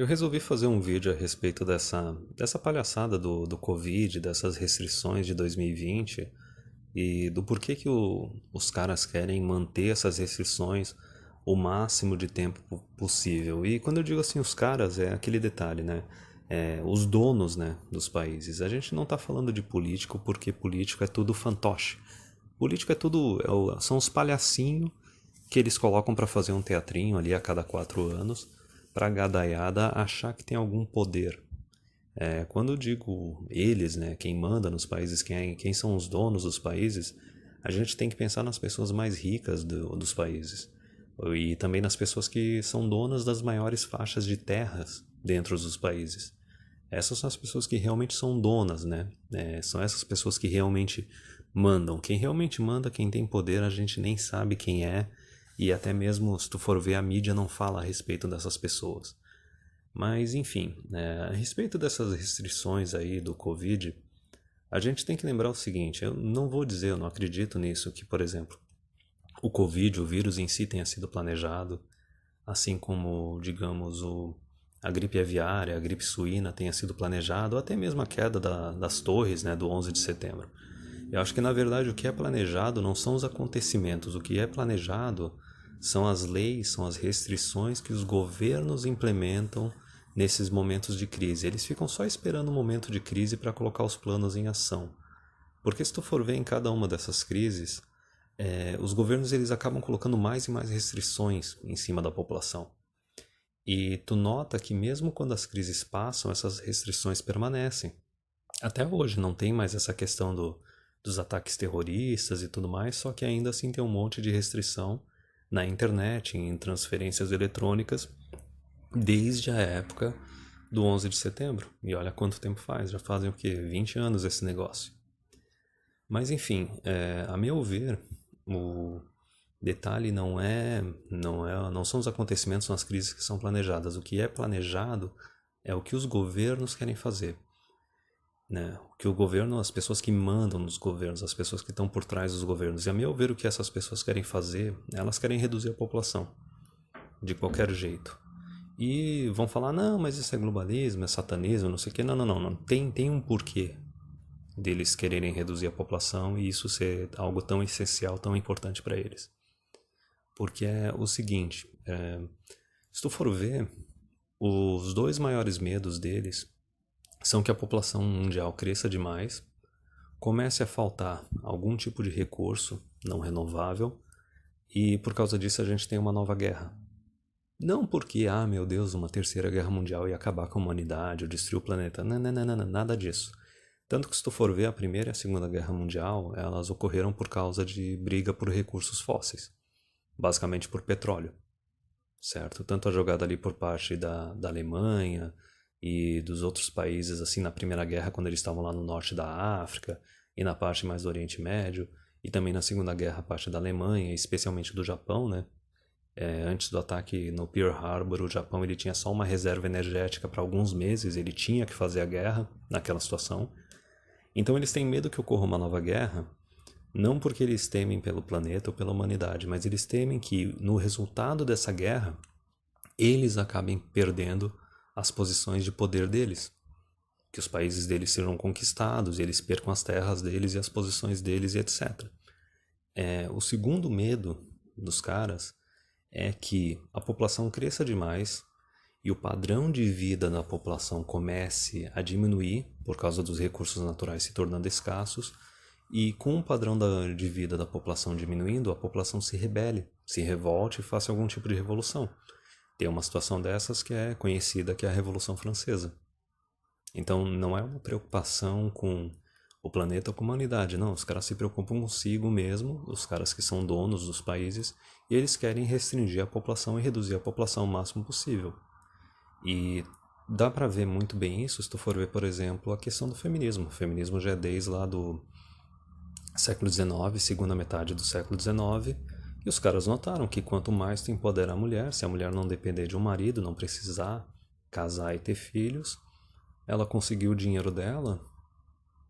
Eu resolvi fazer um vídeo a respeito dessa palhaçada do Covid, dessas restrições de 2020 e do porquê que os caras querem manter essas restrições o máximo de tempo possível. E quando eu digo assim os caras, é aquele detalhe, né? Os donos, né, dos países. A gente não está falando de político porque político é tudo fantoche. Político é tudo, são os palhacinhos que eles colocam para fazer um teatrinho ali a cada 4 anos, para a gadaiada achar que tem algum poder. Quando eu digo eles, né, quem manda nos países, quem são os donos dos países, a gente tem que pensar nas pessoas mais ricas dos países. E também nas pessoas que são donas das maiores faixas de terras dentro dos países. Essas são as pessoas que realmente são donas, né? São essas pessoas que realmente mandam. Quem realmente manda, quem tem poder, a gente nem sabe quem é. E até mesmo, se tu for ver, a mídia não fala a respeito dessas pessoas. Mas, enfim, a respeito dessas restrições aí do Covid, a gente tem que lembrar o seguinte, eu não vou dizer, eu não acredito nisso, que, por exemplo, o Covid, o vírus em si tenha sido planejado, assim como, digamos, a gripe aviária, a gripe suína tenha sido planejado, ou até mesmo a queda das torres, né, do 11 de setembro. Eu acho que, na verdade, o que é planejado não são os acontecimentos, o que é planejado são as leis, são as restrições que os governos implementam nesses momentos de crise. Eles ficam só esperando o momento de crise para colocar os planos em ação. Porque se tu for ver em cada uma dessas crises, os governos eles acabam colocando mais e mais restrições em cima da população. E tu nota que mesmo quando as crises passam, essas restrições permanecem. Até hoje não tem mais essa questão dos ataques terroristas e tudo mais, só que ainda assim tem um monte de restrição na internet, em transferências eletrônicas, desde a época do 11 de setembro. E olha quanto tempo faz, já fazem o quê? 20 anos esse negócio. Mas enfim, a meu ver, o detalhe não são os acontecimentos, são as crises que são planejadas. O que é planejado é o que os governos querem fazer, né? O que o governo, as pessoas que mandam nos governos, as pessoas que estão por trás dos governos. E a meu ver, o que essas pessoas querem fazer, elas querem reduzir a população, de qualquer jeito. E vão falar, não, mas isso é globalismo, é satanismo, não sei o quê. Não, não, não, não. Tem um porquê deles quererem reduzir a população e isso ser algo tão essencial, tão importante para eles. Porque é o seguinte, se tu for ver, os dois maiores medos deles são que a população mundial cresça demais, comece a faltar algum tipo de recurso não renovável e por causa disso a gente tem uma nova guerra. Não porque, meu Deus, uma terceira guerra mundial ia acabar com a humanidade ou destruir o planeta. Não, não, não, não, nada disso. Tanto que se tu for ver a primeira e a segunda guerra mundial, elas ocorreram por causa de briga por recursos fósseis. Basicamente por petróleo, certo? Tanto a jogada ali por parte da Alemanha e dos outros países, assim, na Primeira Guerra, quando eles estavam lá no norte da África e na parte mais do Oriente Médio, e também na Segunda Guerra, a parte da Alemanha, especialmente do Japão, né? Antes do ataque no Pearl Harbor, o Japão ele tinha só uma reserva energética para alguns meses, ele tinha que fazer a guerra naquela situação. Então eles têm medo que ocorra uma nova guerra, não porque eles temem pelo planeta ou pela humanidade, mas eles temem que no resultado dessa guerra, eles acabem perdendo as posições de poder deles. Que os países deles sejam conquistados, eles percam as terras deles e as posições deles e etc. O segundo medo dos caras é que a população cresça demais e o padrão de vida da população comece a diminuir por causa dos recursos naturais se tornando escassos e com o padrão de vida da população diminuindo, a população se rebele, se revolte e faça algum tipo de revolução. Tem uma situação dessas que é conhecida que é a Revolução Francesa. Então não é uma preocupação com o planeta ou com a humanidade, não. Os caras se preocupam consigo mesmo, os caras que são donos dos países, e eles querem restringir a população e reduzir a população o máximo possível. E dá pra ver muito bem isso se tu for ver, por exemplo, a questão do feminismo. O feminismo já é desde lá do século XIX, segunda metade do século XIX, e os caras notaram que quanto mais tu empodera a mulher, se a mulher não depender de um marido, não precisar casar e ter filhos, ela conseguiu o dinheiro dela,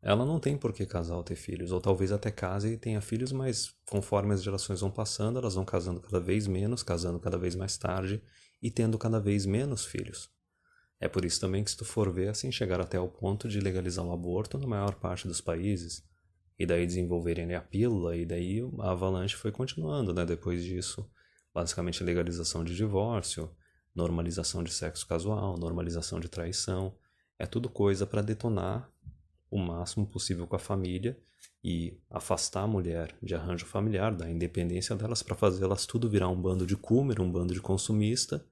ela não tem por que casar ou ter filhos, ou talvez até case e tenha filhos, mas conforme as gerações vão passando, elas vão casando cada vez menos, casando cada vez mais tarde e tendo cada vez menos filhos. É por isso também que se tu for ver, assim, chegar até o ponto de legalizar o aborto na maior parte dos países, e daí desenvolverem ali a pílula, e daí a avalanche foi continuando, né? Depois disso, basicamente legalização de divórcio, normalização de sexo casual, normalização de traição, é tudo coisa para detonar o máximo possível com a família e afastar a mulher de arranjo familiar, da independência delas, para fazê-las tudo virar um bando de coomer, um bando de consumista,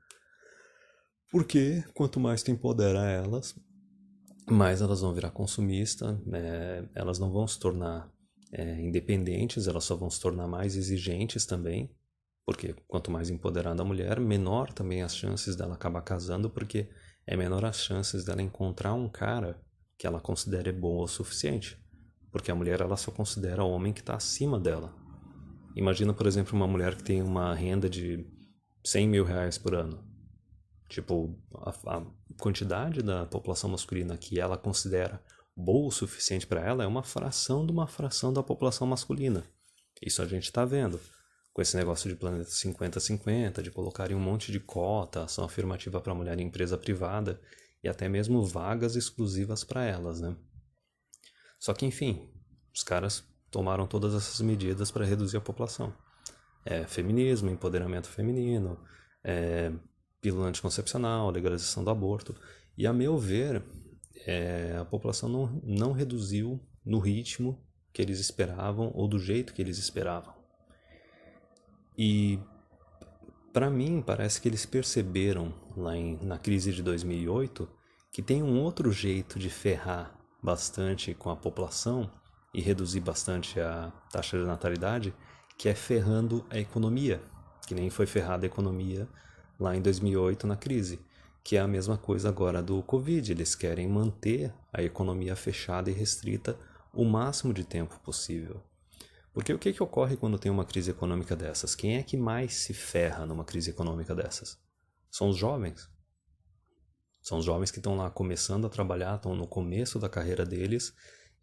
porque quanto mais tu empodera elas, mais elas vão virar consumista, elas não vão se tornar independentes, elas só vão se tornar mais exigentes também, porque quanto mais empoderada a mulher, menor também as chances dela acabar casando, porque é menor as chances dela encontrar um cara que ela considere bom o suficiente, porque a mulher ela só considera o homem que está acima dela. Imagina, por exemplo, uma mulher que tem uma renda de 100 mil reais por ano. Tipo, a quantidade da população masculina que ela considera boa o suficiente para ela é uma fração de uma fração da população masculina. Isso a gente está vendo. Com esse negócio de planeta 50-50, de colocarem um monte de cota, ação afirmativa para mulher em empresa privada e até mesmo vagas exclusivas para elas, né? Só que, enfim, os caras tomaram todas essas medidas para reduzir a população. Feminismo, empoderamento feminino, pílula anticoncepcional, legalização do aborto. E, a meu ver, a população não reduziu no ritmo que eles esperavam ou do jeito que eles esperavam. E, para mim, parece que eles perceberam lá na crise de 2008 que tem um outro jeito de ferrar bastante com a população e reduzir bastante a taxa de natalidade, que é ferrando a economia, que nem foi ferrada a economia lá em 2008 na crise, que é a mesma coisa agora do Covid. Eles querem manter a economia fechada e restrita o máximo de tempo possível. Porque o que ocorre quando tem uma crise econômica dessas? Quem é que mais se ferra numa crise econômica dessas? São os jovens. São os jovens que estão lá começando a trabalhar, estão no começo da carreira deles.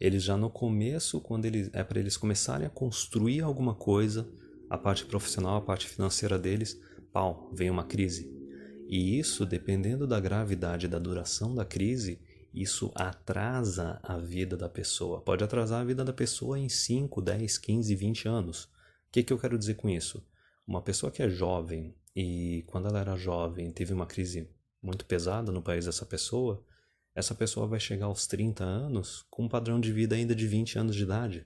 Eles já no começo, quando é para eles começarem a construir alguma coisa, a parte profissional, a parte financeira deles, pau, vem uma crise. E isso, dependendo da gravidade e da duração da crise, isso atrasa a vida da pessoa. Pode atrasar a vida da pessoa em 5, 10, 15, 20 anos. O que eu quero dizer com isso? Uma pessoa que é jovem e quando ela era jovem teve uma crise muito pesada no país dessa pessoa, essa pessoa vai chegar aos 30 anos com um padrão de vida ainda de 20 anos de idade.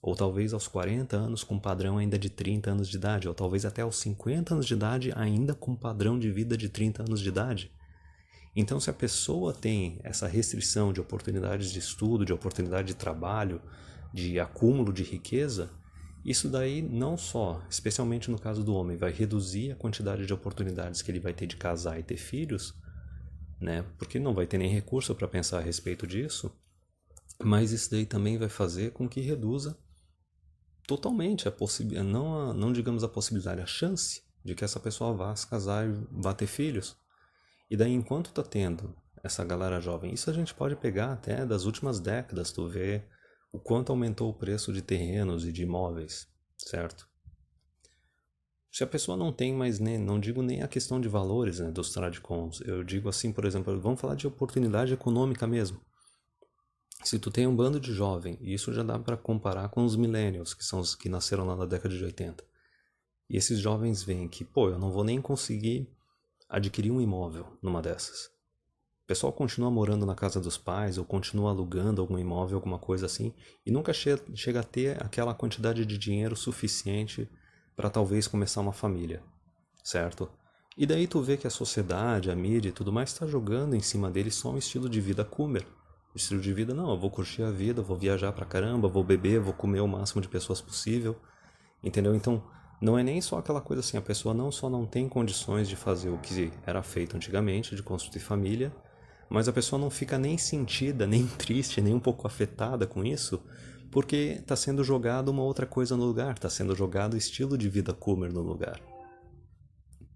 Ou talvez aos 40 anos com um padrão ainda de 30 anos de idade. Ou talvez até aos 50 anos de idade ainda com um padrão de vida de 30 anos de idade. Então, se a pessoa tem essa restrição de oportunidades de estudo, de oportunidade de trabalho, de acúmulo de riqueza, isso daí não só, especialmente no caso do homem, vai reduzir a quantidade de oportunidades que ele vai ter de casar e ter filhos, né? Porque não vai ter nem recurso para pensar a respeito disso, mas isso daí também vai fazer com que reduza totalmente a possibilidade, não digamos a possibilidade, a chance de que essa pessoa vá se casar e vá ter filhos. E daí, enquanto tá tendo essa galera jovem, isso a gente pode pegar até das últimas décadas, tu vê o quanto aumentou o preço de terrenos e de imóveis, certo? Se a pessoa não tem mais, não digo nem a questão de valores, né, dos tradicons, eu digo assim, por exemplo, vamos falar de oportunidade econômica mesmo. Se tu tem um bando de jovem, e isso já dá para comparar com os millennials, que são os que nasceram lá na década de 80, e esses jovens veem que, pô, eu não vou nem conseguir adquirir um imóvel numa dessas. O pessoal continua morando na casa dos pais ou continua alugando algum imóvel, alguma coisa assim, e nunca chega a ter aquela quantidade de dinheiro suficiente para talvez começar uma família, certo? E daí tu vê que a sociedade, a mídia e tudo mais está jogando em cima deles só um estilo de vida coomer. Estilo de vida, não, eu vou curtir a vida, vou viajar pra caramba, vou beber, vou comer o máximo de pessoas possível, entendeu? Então, não é nem só aquela coisa assim, a pessoa não só não tem condições de fazer o que era feito antigamente, de construir família, mas a pessoa não fica nem sentida, nem triste, nem um pouco afetada com isso, porque está sendo jogado uma outra coisa no lugar, está sendo jogado o estilo de vida coomer no lugar.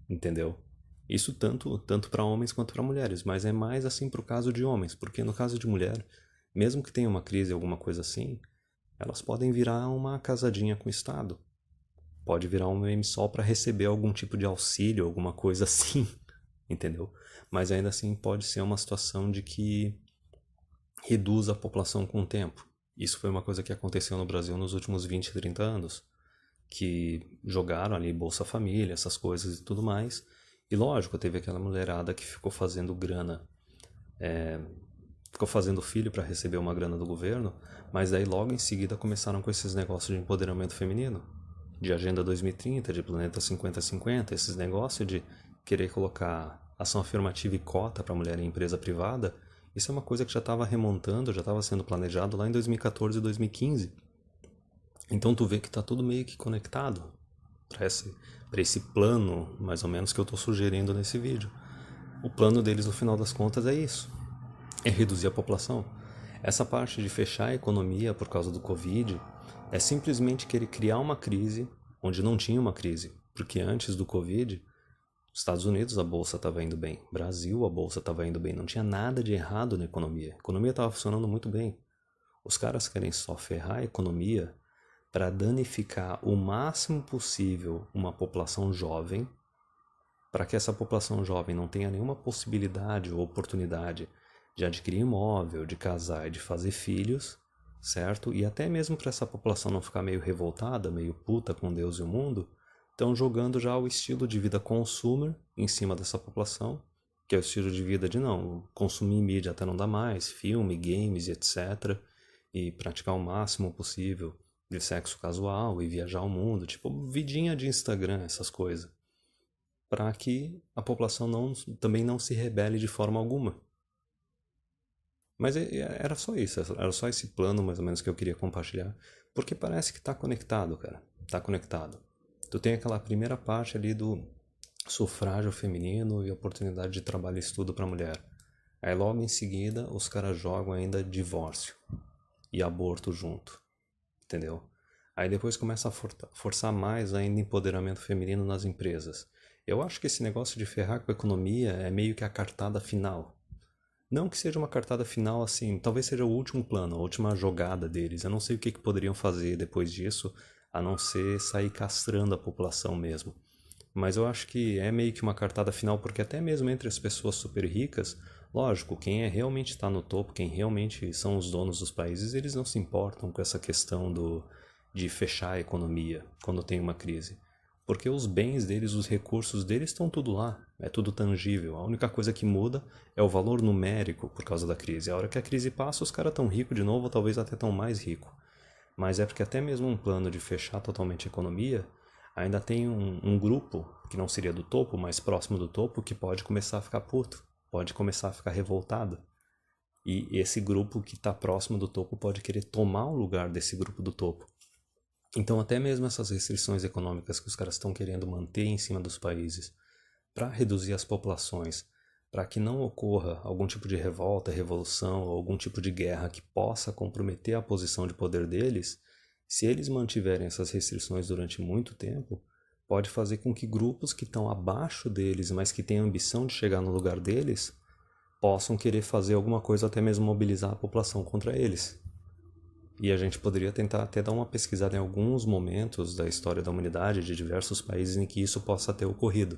Entendeu? Isso tanto para homens quanto para mulheres, mas é mais assim pro caso de homens, porque no caso de mulher, mesmo que tenha uma crise, alguma coisa assim, elas podem virar uma casadinha com o Estado. Pode virar um meme só para receber algum tipo de auxílio, alguma coisa assim, entendeu? Mas ainda assim pode ser uma situação de que reduz a população com o tempo. Isso foi uma coisa que aconteceu no Brasil nos últimos 20, 30 anos, que jogaram ali Bolsa Família, essas coisas e tudo mais. E lógico, teve aquela mulherada que ficou fazendo grana, ficou fazendo filho para receber uma grana do governo, mas daí logo em seguida começaram com esses negócios de empoderamento feminino, de Agenda 2030, de Planeta 50-50, esses negócios de querer colocar ação afirmativa e cota para mulher em empresa privada. Isso é uma coisa que já estava remontando, já estava sendo planejado lá em 2014 e 2015. Então tu vê que está tudo meio que conectado para esse plano, mais ou menos, que eu estou sugerindo nesse vídeo. O plano deles, no final das contas, é isso: é reduzir a população. Essa parte de fechar a economia por causa do Covid é simplesmente querer criar uma crise onde não tinha uma crise. Porque antes do Covid, Estados Unidos a bolsa estava indo bem, Brasil a bolsa estava indo bem, não tinha nada de errado na economia. A economia estava funcionando muito bem. Os caras querem só ferrar a economia para danificar o máximo possível uma população jovem, para que essa população jovem não tenha nenhuma possibilidade ou oportunidade de adquirir imóvel, de casar e de fazer filhos, certo? E até mesmo para essa população não ficar meio revoltada, meio puta com Deus e o mundo, estão jogando já o estilo de vida consumer em cima dessa população, que é o estilo de vida de não consumir mídia até não dar mais, filme, games e etc. E praticar o máximo possível de sexo casual e viajar ao mundo, tipo vidinha de Instagram, essas coisas, para que a população também não se rebele de forma alguma. Mas era só isso, era só esse plano mais ou menos que eu queria compartilhar, porque parece que está conectado, cara, está conectado. Tu tem aquela primeira parte ali do sufrágio feminino e oportunidade de trabalho e estudo para mulher. Aí logo em seguida os caras jogam ainda divórcio e aborto junto, entendeu? Aí depois começa a forçar mais ainda empoderamento feminino nas empresas. Eu acho que esse negócio de ferrar com a economia é meio que a cartada final. Não que seja uma cartada final assim, talvez seja o último plano, a última jogada deles. Eu não sei o que poderiam fazer depois disso, a não ser sair castrando a população mesmo. Mas eu acho que é meio que uma cartada final, porque até mesmo entre as pessoas super ricas, lógico, quem realmente está no topo, quem realmente são os donos dos países, eles não se importam com essa questão de fechar a economia quando tem uma crise. Porque os bens deles, os recursos deles estão tudo lá, é tudo tangível. A única coisa que muda é o valor numérico por causa da crise. A hora que a crise passa, os caras estão ricos de novo, ou talvez até estão mais ricos. Mas é porque até mesmo um plano de fechar totalmente a economia, ainda tem um grupo, que não seria do topo, mas próximo do topo, que pode começar a ficar puto, pode começar a ficar revoltado. E esse grupo que está próximo do topo pode querer tomar o lugar desse grupo do topo. Então até mesmo essas restrições econômicas que os caras estão querendo manter em cima dos países para reduzir as populações, para que não ocorra algum tipo de revolta, revolução ou algum tipo de guerra que possa comprometer a posição de poder deles, se eles mantiverem essas restrições durante muito tempo, pode fazer com que grupos que estão abaixo deles, mas que têm a ambição de chegar no lugar deles, possam querer fazer alguma coisa, até mesmo mobilizar a população contra eles. E a gente poderia tentar até dar uma pesquisada em alguns momentos da história da humanidade de diversos países em que isso possa ter ocorrido.